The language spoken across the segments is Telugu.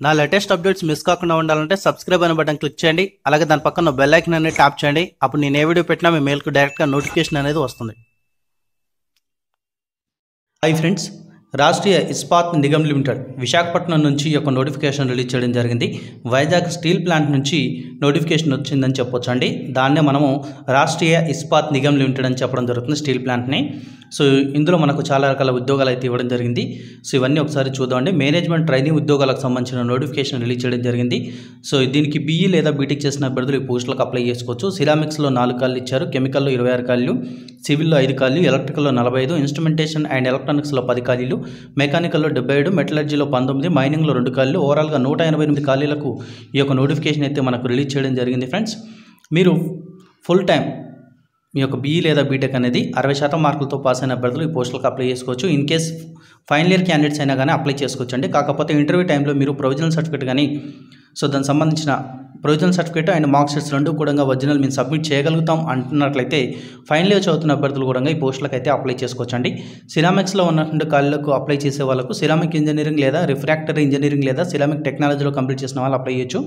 నా లేటెస్ట్ అప్డేట్స్ మిస్ కాకుండా ఉండాలంటే సబ్స్క్రైబ్ అనే బటన్ క్లిక్ చేయండి. అలాగే దాని పక్కన బెల్ ఐకాన్ అనేది ట్యాప్ చేయండి. అప్పుడు నేను ఏ వీడియో పెట్టినా మీ మెయిల్కి డైరెక్ట్గా నోటిఫికేషన్ అనేది వస్తుంది. Hi friends, Rashtriya Ispat Nigam limited Visakhapatnam నుంచి ఒక నోటిఫికేషన్ రిలీజ్ చేయడం జరిగింది. వైజాగ్ స్టీల్ ప్లాంట్ నుంచి నోటిఫికేషన్ వచ్చిందని చెప్పొచ్చు అండి. దాన్నే మనము రాష్ట్రీయ ఇస్పాత్ నిగమ్ లిమిటెడ్ అని చెప్పడం జరుగుతుంది, స్టీల్ ప్లాంట్ని. సో ఇందులో మనకు చాలా రకాల ఉద్యోగాలు అయితే ఇవ్వడం జరిగింది. సో ఇవన్నీ ఒకసారి చూద్దామండి. మేనేజ్మెంట్ ట్రైనింగ్ ఉద్యోగాలకు సంబంధించిన నోటిఫికేషన్ రిలీజ్ చేయడం జరిగింది. సో దీనికి బీఈ లేదా బీటెక్ చేసిన అభ్యర్థులు ఈ పోస్టులకు అప్లై చేసుకోవచ్చు. సిరామిక్స్లో 4 ఖాళీలు ఇచ్చారు, కెమికల్లో 26 ఖాళీలు, సివిల్లో 5 ఖాళీలు, ఎలక్ట్రికల్లో 45, ఇన్స్ట్రుమెంటేషన్ అండ్ ఎలక్ట్రానిక్స్లో 10 ఖాళీలు, మెకానికల్లో 77, మెటలర్జీలో 19, మైనింగ్లో 2 ఖాళీలు, ఓవరాల్గా 188 ఖాళీలకు ఈ యొక్క నోటిఫికేషన్ అయితే మనకు రిలీజ్ చేయడం జరిగింది. ఫ్రెండ్స్, మీరు ఫుల్ టైం మీ యొక్క బీఈ లేదా బీటెక్ అనేది 60% మార్కులతో పాస్ అయిన అభ్యర్థులు ఈ పోస్టులకు అప్లై చేసుకోవచ్చు. In case final year candidates అయినా కానీ అప్లై చేసుకోవచ్చు అండి. కాకపోతే ఇంటర్వ్యూ టైంలో మీరు ప్రొవిజనల్ సర్టిఫికేట్ కానీ, సో దానికి సంబంధించిన provisional certificate and mark sheets 2 కూడా ఒరిజినల్ మేము సబ్మిట్ చేయగలుగుతాం అంటున్నట్లయితే ఫైనల్ ఇయర్ చదువుతున్న అభ్యర్థులు కూడా ఈ పోస్టులకు అయితే అప్లై చేసుకోవచ్చు అండి. సిరామిక్స్లో ఉన్నటువంటి ఖాళీలకు అప్లై చేసే వాళ్ళకు సిరామిక్ ఇంజనీరింగ్ లేదా రిఫ్రాక్టరీ ఇంజనీరింగ్ లేదా సిరామిక్ టెక్నాలజీలో కంప్లీట్ చేసిన వాళ్ళు అప్లై చేయొచ్చు.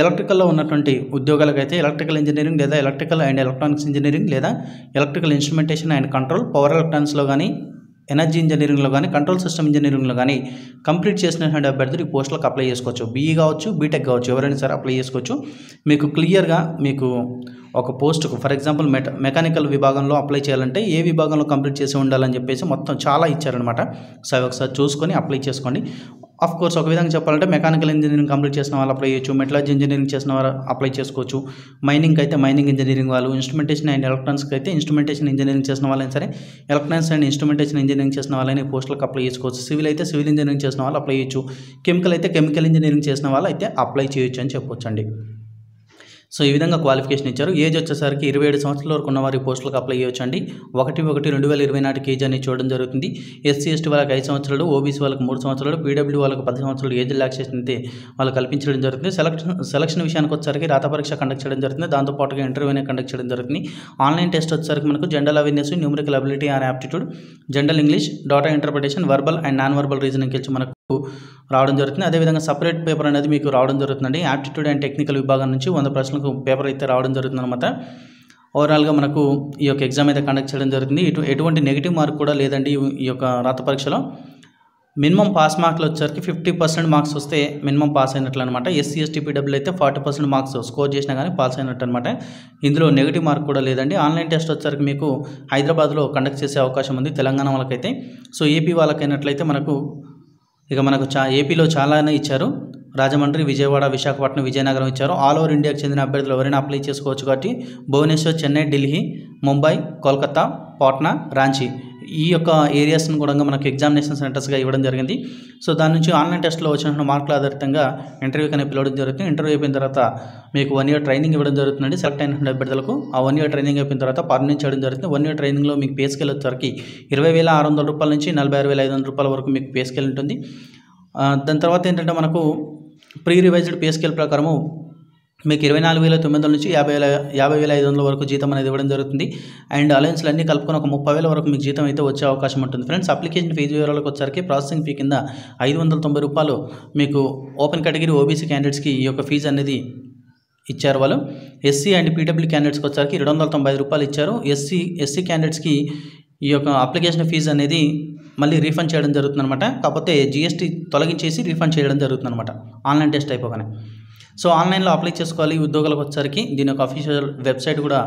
ఎలక్ట్రికల్లో ఉన్నటువంటి ఉద్యోగాలకైతే ఎలక్ట్రికల్ ఇంజనీరింగ్ లేదా ఎలక్ట్రికల్ అండ్ ఎలక్ట్రానిక్స్ ఇంజనీరింగ్ లేదా electrical instrumentation and control, power ఎలక్ట్రానిక్స్లో కానీ, ఎనర్జీ ఇంజనీరింగ్లో కానీ, కంట్రోల్ సిస్టమ్ ఇంజనీరింగ్లో కానీ కంప్లీట్ చేసినటువంటి అభ్యర్థులు ఈ పోస్టులకు అప్లై చేసుకోవచ్చు. బీఈ కావచ్చు, బీటెక్ కావచ్చు, ఎవరైనా సరే అప్లై చేసుకోవచ్చు. మీకు క్లియర్గా మీకు ఒక పోస్టుకు ఫర్ ఎగ్జాంపుల్ మెకానికల్ విభాగంలో అప్లై చేయాలంటే ఏ విభాగంలో కంప్లీట్ చేసి ఉండాలని చెప్పేసి మొత్తం చాలా ఇచ్చారనమాట. సో అవి ఒకసారి చూసుకొని అప్లై చేసుకోండి. ఆఫ్ కోర్స్ ఒక విధంగా చెప్పాలంటే మెకానికల్ ఇంజనీరింగ్ కంప్లీట్ చేసిన వాళ్ళు అప్లై చేయొచ్చు, మెటలర్జీ ఇంజనీరింగ్ చేసిన వారు అప్లై చేసుకోవచ్చు, మైనింగ్ అయితే మైనింగ్ ఇంజనీరింగ్ వాళ్ళు, ఇన్స్ట్రుమెంటేషన్ అండ్ ఎలక్ట్రానిక్స్కి అయితే ఇన్స్ట్రుమెంటేషన్ ఇంజనీరింగ్ చేసిన వాళ్ళైనా సరే, ఎలక్ట్రానిక్స్ అండ్ ఇన్స్ట్రుమెంటేషన్ ఇంజనీరింగ్ చేసిన వాళ్ళని పోస్టులకు అప్లై చేసుకోవచ్చు. సివిల్ అయితే సివిల్ ఇంజనీరింగ్ చేసిన వాళ్ళు అప్లై చేయొచ్చు, కెమికల్ అయితే కెమికల్ ఇంజనీరింగ్ చేసిన వాళ్ళు అయితే అప్లై చేయొచ్చు అని చెప్పొచ్చు అండి. సో ఈ విధంగా క్వాలిఫికేషన్ ఇచ్చారు. ఏజ్ వచ్చేసరికి 27 సంవత్సరాల వరకు ఉన్న వారి పోస్టులకు అప్లై చేయొచ్చు అండి. 1/1/2020 నాటికి ఏజ్ అనేది చూడడం జరుగుతుంది. ఎస్సీ ఎస్టీ వాళ్ళకి 5 సంవత్సరాలు, ఓబీసీ వాళ్ళకి 3 సంవత్సరాలు, పీడబ్ల్యూ వాళ్ళకి 10 సంవత్సరాలు ఏజ్ రిలాక్సేషన్ అయితే వాళ్ళు కల్పించడం జరుగుతుంది. సెలక్షన్ విషయానికి వచ్చేసరికి రాత పరీక్ష కండక్ట్ చేయడం జరుగుతుంది. దాంతోపాటుగా ఇంటర్వ్యూనే కండక్ట్ చేయడం జరుగుతుంది. ఆన్లైన్ టెస్ట్ వచ్చేసరికి మనకు general awareness, numerical ability and aptitude, general English, data interpretation, verbal and non verbal reasoning నుంచి మనకు రావడం జరుగుతుంది. అదేవిధంగా సపరేట్ పేపర్ అనేది మీకు రావడం జరుగుతుందండి. యాప్టిట్యూడ్ అండ్ టెక్నికల్ విభాగం నుంచి 100 ప్రశ్నలకు పేపర్ అయితే రావడం జరుగుతుంది అనమాట. ఓవరాల్గా మనకు ఈ యొక్క ఎగ్జామ్ అయితే కండక్ట్ చేయడం జరుగుతుంది. ఎటువంటి నెగిటివ్ మార్క్ కూడా లేదండి ఈ యొక్క రాత పరీక్షలో. మినిమం పాస్ మార్కులు వచ్చేసరికి 50% మార్క్స్ వస్తే మినిమం పాస్ అయినట్లు అనమాట. ఎస్సీ ఎస్టీ పీడబ్ల్యూ అయితే 40% మార్క్స్ స్కోర్ చేసినా కానీ పాస్ అయినట్టు అనమాట. ఇందులో నెగిటివ్ మార్క్ కూడా లేదండి. ఆన్లైన్ టెస్ట్ వచ్చేసరికి మీకు హైదరాబాద్లో కండక్ట్ చేసే అవకాశం ఉంది తెలంగాణ వాళ్ళకైతే. సో ఏపీ వాళ్ళకైనట్లయితే మనకు ఏపీలో చాలానే ఇచ్చారు. రాజమండ్రి, విజయవాడ, విశాఖపట్నం, విజయనగరం ఇచ్చారు. ఆల్ ఓవర్ ఇండియాకి చెందిన అభ్యర్థులు ఎవరైనా అప్లై చేసుకోవచ్చు. కాబట్టి భువనేశ్వర్, చెన్నై, ఢిల్లీ, ముంబై, కోల్కతా, పాట్నా, రాంచీ ఈ యొక్క ఏరియాస్ను కూడా మనకు ఎగ్జామినేషన్ సెంటర్స్గా ఇవ్వడం జరిగింది. సో దాని నుంచి ఆన్లైన్ టెస్ట్లో వచ్చిన మార్కుల ఆధారితంగా ఇంటర్వ్యూకి అనేది పిలవడం జరుగుతుంది. ఇంటర్వ్యూ అయిపోయిన తర్వాత మీకు 1 ఇయర్ ట్రైనింగ్ ఇవ్వడం జరుగుతుందండి. సెలెక్ట్ అయిన అభ్యర్థులకు ఆ 1 ఇయర్ ట్రైనింగ్ అయిపోయిన తర్వాత పర్మనెంట్ చేయడం జరుగుతుంది. 1 ఇయర్ ట్రైనింగ్లో మీకు పే స్కేల్ వచ్చేసరికి 20,600 రూపాయల నుంచి 46,500 రూపాయల వరకు మీకు పే స్కేల్ ఉంటుంది. దాని తర్వాత ఏంటంటే మనకు ప్రీ రివైజ్డ్ పే స్కేల్ ప్రకారము మీకు 24,900 నుంచి 50,500 వరకు జీతం అనేది ఇవ్వడం జరుగుతుంది. అండ్ అలయన్స్లు అన్నీ కలుపుకొని ఒక 30,000 వరకు మీకు జీతం అయితే వచ్చే అవకాశం ఉంటుంది. ఫ్రెండ్స్, అప్లికేషన్ ఫీజు వివరాలకు వచ్చరికి ప్రాసెసింగ్ ఫీ కింద 590 రూపాయలు మీకు ఓపెన్ కేటగిరీ ఓబీసీ క్యాండిడేట్స్కి ఈ యొక్క ఫీజు అనేది ఇచ్చారు వాళ్ళు. ఎస్సీ అండ్ పీడబ్ల్యూ క్యాండిడేట్స్కి వచ్చరికి 295 రూపాయలు ఇచ్చారు. ఎస్సీ క్యాండిడేట్స్కి ఈ యొక్క అప్లికేషన్ ఫీజు అనేది మళ్ళీ రీఫండ్ చేయడం జరుగుతుంది అనమాట. కాకపోతే జీఎస్టీ తొలగించేసి రీఫండ్ చేయడం జరుగుతుంది అనమాట ఆన్లైన్ టెస్ట్ అయిపోగానే. సో ఆన్లైన్లో అప్లై చేసుకోవాలి ఈ ఉద్యోగాలకు వచ్చరికి. దీని యొక్క అఫీషియల్ వెబ్సైట్ కూడా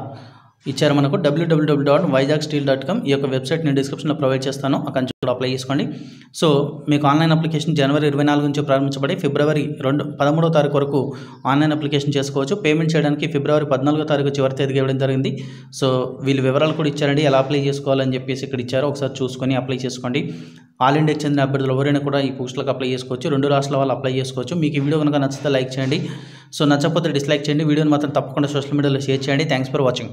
ఇచ్చారు మనకు, www.vizagsteel.com. ఈ యొక్క వెబ్సైట్ నేను డిస్క్రిప్షన్లో ప్రొవైడ్ చేస్తాను, అక్కడ నుంచి కూడా అప్లై చేసుకోండి. సో మీకు ఆన్లైన్ అప్లికేషన్ జనవరి 24 నుంచి ప్రారంభించబడి ఫిబ్రవరి 13వ తారీఖు వరకు ఆన్లైన్ అప్లికేషన్ చేసుకోవచ్చు. పేమెంట్ చేయడానికి ఫిబ్రవరి 14వ తారీఖు చివరి తేదీగా ఇవ్వడం జరిగింది. సో వీళ్ళు వివరాలు కూడా ఇచ్చారండి, ఎలా అప్లై చేసుకోవాలని చెప్పేసి ఇక్కడ ఇచ్చారు. ఒకసారి చూసుకొని అప్లై చేసుకోండి. ఆల్ ఇండియాకి చెందిన అభ్యర్థులు ఎవరైనా కూడా ఈ పోస్టులకు అప్లై చేసుకోవచ్చు. 2 రాష్ట్రాల వాళ్ళు అప్లై చేసుకోవచ్చు. మీకు ఈ వీడియో కనుక నచ్చితే లైక్ చేయండి. సో నచ్చకపోతే డిస్లైక్ చేయండి. వీడియోని మాత్రం తప్పకుండా సోషల్ మీడియాలో షేర్ చేయండి. Thanks for watching.